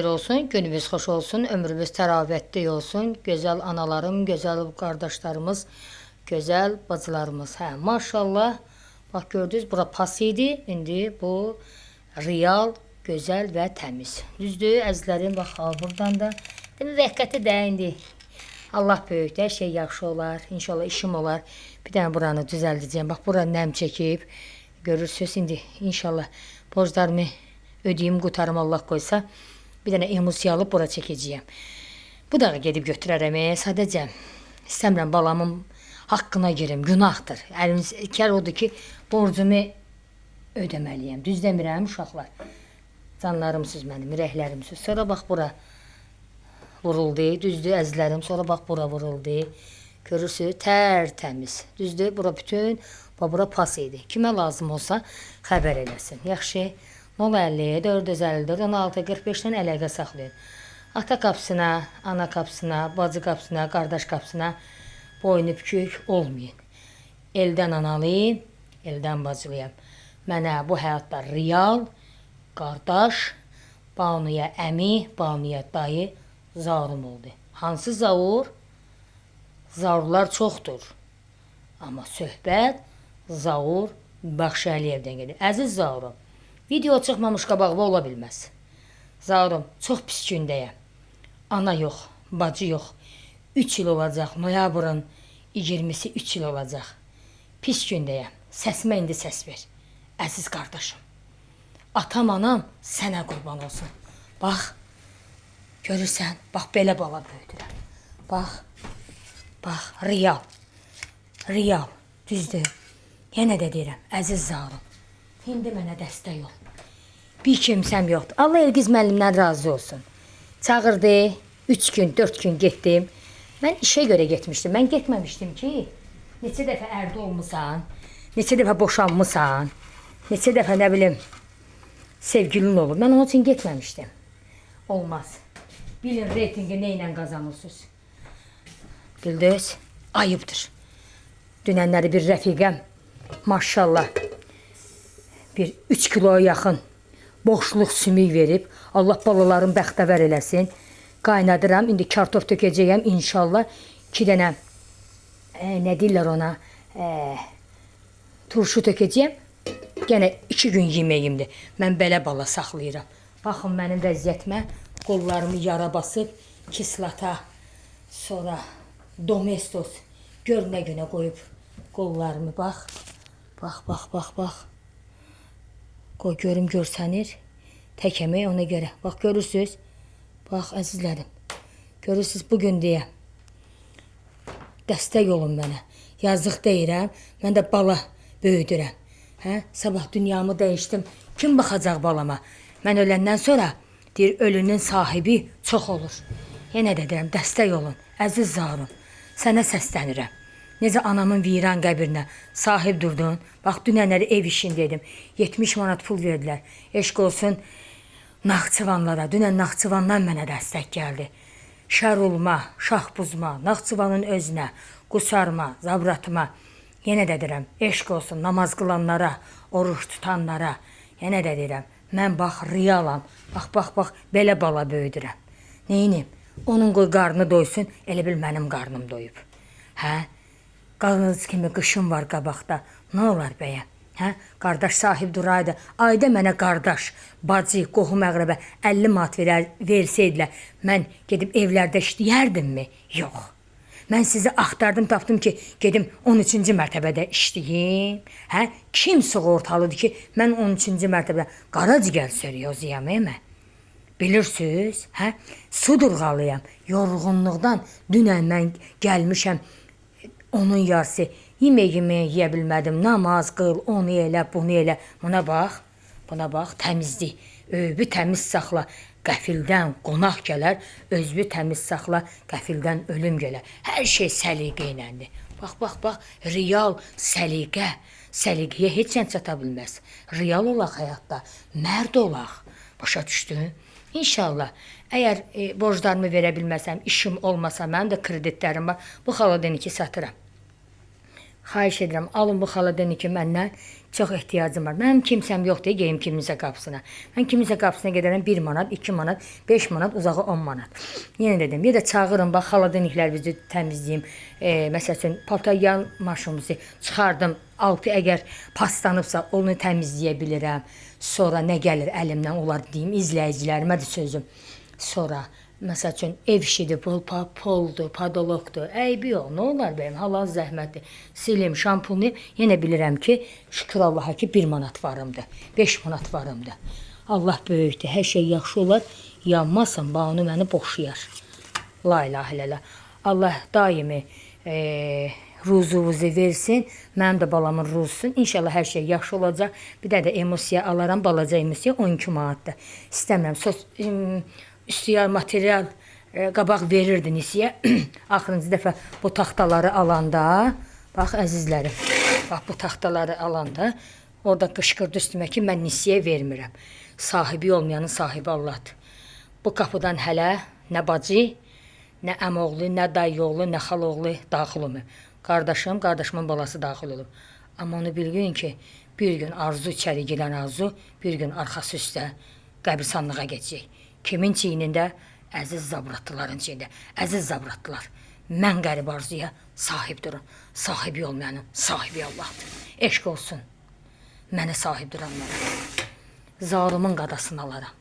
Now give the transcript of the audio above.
olsun, günümüz xoş olsun, ömrümüz təravətli olsun. Gözəl analarım, gözəl qardaşlarımız, gözəl bacılarımız. Hə, maşallah. Bax gördünüz, bura pas idi. İndi bu real, gözəl və təmiz. Düzdür, əzizlərim, bax buradan da. Müvəqqəti də indi. Allah böyük, hər şey yaxşı olar. İnşallah işim olar. Bir dənə buranı düzəldəcəyəm. Bax bura nəm çəkib. Görürsünüz indi inşallah borclarımı ödəyim, qutarım Allah qoysa. Bir dənə emulsiya alıb bura çəkəcəyəm. Bu da gedib götürərəm. Sadəcə istəmirəm balamın haqqına girim, günahdır. Əlimiz kər odur ki, borcumu ödəməliyəm. Düz demirəm uşaqlar. Canlarımsınız mənim, ürəklərimsiniz. Sonra bax bura vuruldu. Düzdür əzizlərim. Sonra bax bura vuruldu. Görürsünüz, tərtəmiz. Düzdür, bura bütün, bura pas idi. Kimə lazım olsa xəbər eləsin. Yaxşı. 050 454 16 45-dən əlaqə saxlayın. Ata qapısına, ana qapısına, bacı qapısına, qardaş qapısına boynu bükük olmayın. Eldən analıyım, eldən bacılıyam. Mənə bu həyatda real, qardaş, Banuya əmi, Banuya dayı zarım oldu. Hansı zavur? Zavurlar çoxdur. Amma söhbət zavur Baxşəliyevdən gedir. Əziz zavurum. Video çıxmamış qabağıma ola bilməz. Zavrum, çox pis gündəyəm. Ana yox, bacı yox. 3 il olacaq, noyabrın 20-si 3 il olacaq. Pis gündəyəm. Səsimə indi səs ver. Əziz qardaşım. Atam, anam sənə qurban olsun. Bax, görürsən, bax belə bala böyüdürəm. Bax, bax, real. Real, düzdür. Yenə də deyirəm, əziz zavrum. İndi mənə dəstək ol. Bir kimsəm yoxdur. Allah Elgiz müəllimdən razı olsun. Çağırdı, 3 gün, 4 gün getdim. Mən işə görə getmişdim. Mən getməmişdim ki, neçə dəfə ərdə olmusan, neçə dəfə boşanmısan, neçə dəfə nə bilim, sevgilin olur. Mən onun üçün getməmişdim. Olmaz. Bilin reytingi nə ilə qazanırsınız. Bildiniz, ayıbdır. Dünənləri bir rəfiqəm, maşallah, bir 3 kiloya yaxın boşluq sümük verib, Allah balaların bəxtəvər eləsin. Qaynadıram, indi kartof tökəcəyəm inşallah. 2 dənə, nə deyirlər ona, turşu tökəcəyəm. Yenə 2 gün yeməyimdir. Mən belə bala saxlayıram. Baxın mənim vəziyyətimə, qollarımı yara basıb, kislata, sonra domestos, gör nə günə qoyub qollarımı, bax. Bax, bax, bax, bax. Qoy görüm görsənir. Tək əmək ona görə. Bax görürsünüz. Bax əzizlərim. Görürsünüz bugün deyə. Dəstək olun mənə. Yazıq deyirəm. Mən də bala böyüdürəm. Hə? Sabah dünyamı dəyişdim. Kim baxacaq balama? Mən öləndən sonra deyir ölünün sahibi çox olur. Yenə də deyirəm dəstək olun. Əziz zavrım. Sənə səslənirəm. Necə anamın viran qəbrinə sahib durdun. Bax, dünənləri ev işindeydim. 70 manat pul verdilər. Eşq olsun Naxçıvanlara. Dünən Naxçıvandan mənə dəstək gəldi. Şər olma, şah buzma, Naxçıvanın özünə, qusarma, zabratma. Yenə də deyirəm, eşq olsun namaz qılanlara, oruç tutanlara. Yenə də deyirəm, mən bax realam. Bax, bax, bax, belə bala böyüdürəm. Neyinim? Onun qoy qarnı doysun, elə bil mənim qarnım doyub. Hə? Qanınız kimi qışım var qabaqda. Nə olar bəyə? Hə? Qardaş sahib duraydı. Ayda mənə qardaş, bacı, qohum əqrəbə 50 manat versəydilər, mən gedib evlərdə işləyərdimmi? Yox. Mən sizi axtardım, tapdım ki, gedim 13-cü mərtəbədə işləyim. Hə? Kim sığortalıdır ki, mən 13-cü mərtəbədə qaracigər serioziyam, mən? Bilirsiniz? Hə? Su durğalıyam. Yorğunluqdan dünən mən gəlmişəm. Onun yarısı yemək yeyə bilmədim. Namaz qıl, onu elə, bunu elə. Buna bax, təmizlik. Övbü təmiz saxla, qəfildən qonaq gələr. Özbü təmiz saxla, qəfildən ölüm gələr. Hər şey səliqə iləndir. Bax, bax, bax, real səliqə. Səliqəyə heç nə çata bilməz. Real olaq həyatda, mərd olaq. Başa düşdün? İnşallah. Əgər borclarımı verə bilməsəm, işim olmasa, mənim də kreditlərim var. Bu xaladiniki satıram. Xahiş edirəm, alın bu xaladeniki məndən çox ehtiyacım var. Mənim kimsəm yoxdur, geyim kiminsə qapısına. Mən kiminsə qapısına gedərəm 1 manat, 2 manat, 5 manat, uzağı 10 manat. Yenə dedim, bir də çağırın, bax xaladeniklərinizi təmizləyim. Məsəl üçün, paltar maşınımızı çıxardım, altı əgər paslanıbsa onu təmizləyə bilirəm. Sonra nə gəlir əlimdən, onlar deyim, izləyicilərimə də sözüm. Sonra məsəl üçün ev işidir, poldur, padologdur. Əybi yox, nə olar bəyəm, halal zəhmətdir. Silim, şampunlayım. Yenə bilirəm ki, şükür Allaha ki 1 manat varımdır, 5 manat varımdır. Allah böyükdür, hər şey yaxşı olar. Yanmasın, Banu məni boşayar. La ilahə illallah. Allah daimi ruzuvuzu versin. Mənim də balamın ruzusun. İnşallah hər şey yaxşı olacaq. Bir də emosiya alaram, balaca emosiya 12 manatdır. İstəmirəm, üstüyar material qabaq verirdi nisiyə. Axırıncı dəfə bu taxtaları alanda, bax əzizlərim, bax bu taxtaları alanda orada qışqırdı üstümə ki, mən nisiyə vermirəm. Sahibi olmayanın sahibi Allahdır. Bu qapıdan hələ nə bacı, nə əmoğlu, nə dayıoğlu, nə xaloğlu daxil olmuyor. Qardaşım, qardaşımın balası daxil olub. Amma onu bilgin ki, bir gün Arzu içəri girən Arzu, bir gün arxası üstə qəbristanlığa geçəcək. Kimin çiynində? Əziz zabratlıların çiynində. Əziz zabratlılar, mən qərib Arzuya sahib durun. Sahibi olmayanın sahibi Allahdır. Eşq olsun, mənə sahib duranlara. Zalımın qadasını alaram.